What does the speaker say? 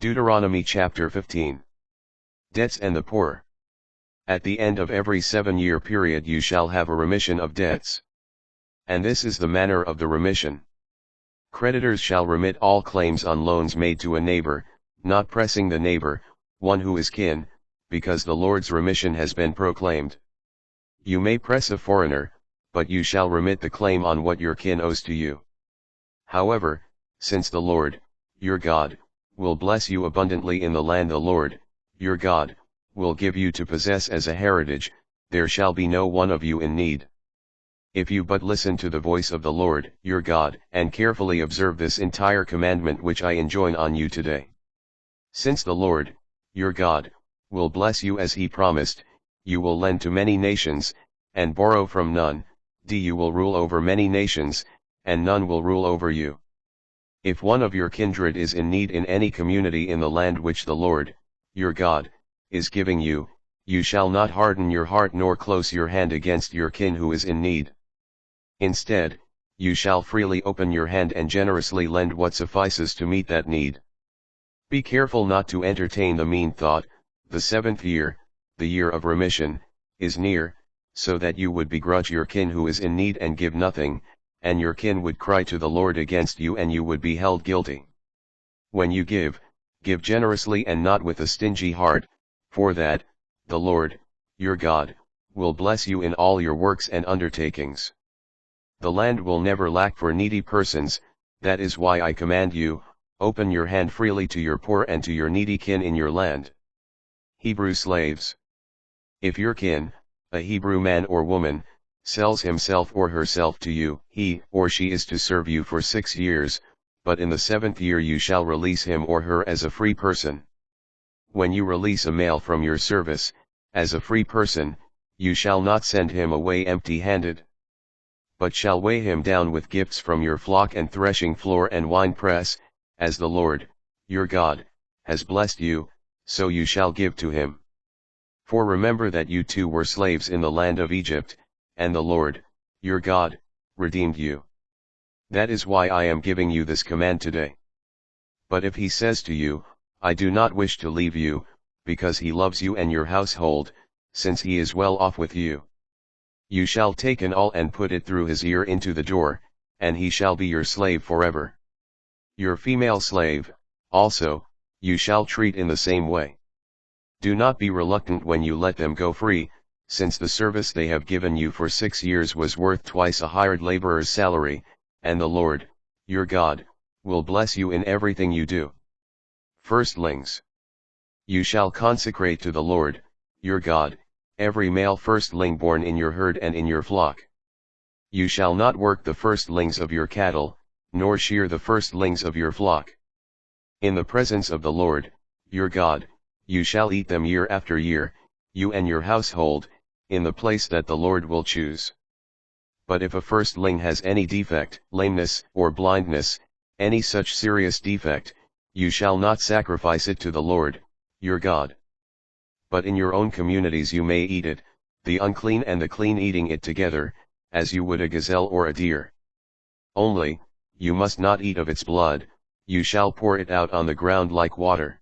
Deuteronomy chapter 15. Debts and the poor. At the end of every 7-year period you shall have a remission of debts. And this is the manner of the remission. Creditors shall remit all claims on loans made to a neighbor, not pressing the neighbor, one who is kin, because the Lord's remission has been proclaimed. You may press a foreigner, but you shall remit the claim on what your kin owes to you. However, since the Lord, your God, will bless you abundantly in the land the Lord, your God, will give you to possess as a heritage, there shall be no one of you in need. If you but listen to the voice of the Lord, your God, and carefully observe this entire commandment which I enjoin on you today. Since the Lord, your God, will bless you as he promised, you will lend to many nations, and borrow from none, you will rule over many nations, and none will rule over you. If one of your kindred is in need in any community in the land which the Lord, your God, is giving you, you shall not harden your heart nor close your hand against your kin who is in need. Instead, you shall freely open your hand and generously lend what suffices to meet that need. Be careful not to entertain the mean thought, the 7th year, the year of remission, is near, so that you would begrudge your kin who is in need and give nothing, and your kin would cry to the Lord against you and you would be held guilty. When you give generously and not with a stingy heart, for that, the Lord, your God, will bless you in all your works and undertakings. The land will never lack for needy persons, that is why I command you, open your hand freely to your poor and to your needy kin in your land. Hebrew slaves. If your kin, a Hebrew man or woman, sells himself or herself to you, he or she is to serve you for 6 years, but in the 7th year you shall release him or her as a free person. When you release a male from your service, as a free person, you shall not send him away empty-handed, but shall weigh him down with gifts from your flock and threshing floor and winepress, as the Lord, your God, has blessed you, so you shall give to him. For remember that you too were slaves in the land of Egypt, and the Lord, your God, redeemed you. That is why I am giving you this command today. But if he says to you, I do not wish to leave you, because he loves you and your household, since he is well off with you, you shall take an awl and put it through his ear into the door, and he shall be your slave forever. Your female slave, also, you shall treat in the same way. Do not be reluctant when you let them go free, since the service they have given you for 6 years was worth twice a hired laborer's salary, and the Lord, your God, will bless you in everything you do. Firstlings. You shall consecrate to the Lord, your God, every male firstling born in your herd and in your flock. You shall not work the firstlings of your cattle, nor shear the firstlings of your flock. In the presence of the Lord, your God, you shall eat them year after year, you and your household, in the place that the Lord will choose. But if a firstling has any defect, lameness, or blindness, any such serious defect, you shall not sacrifice it to the Lord, your God. But in your own communities you may eat it, the unclean and the clean eating it together, as you would a gazelle or a deer. Only, you must not eat of its blood, you shall pour it out on the ground like water.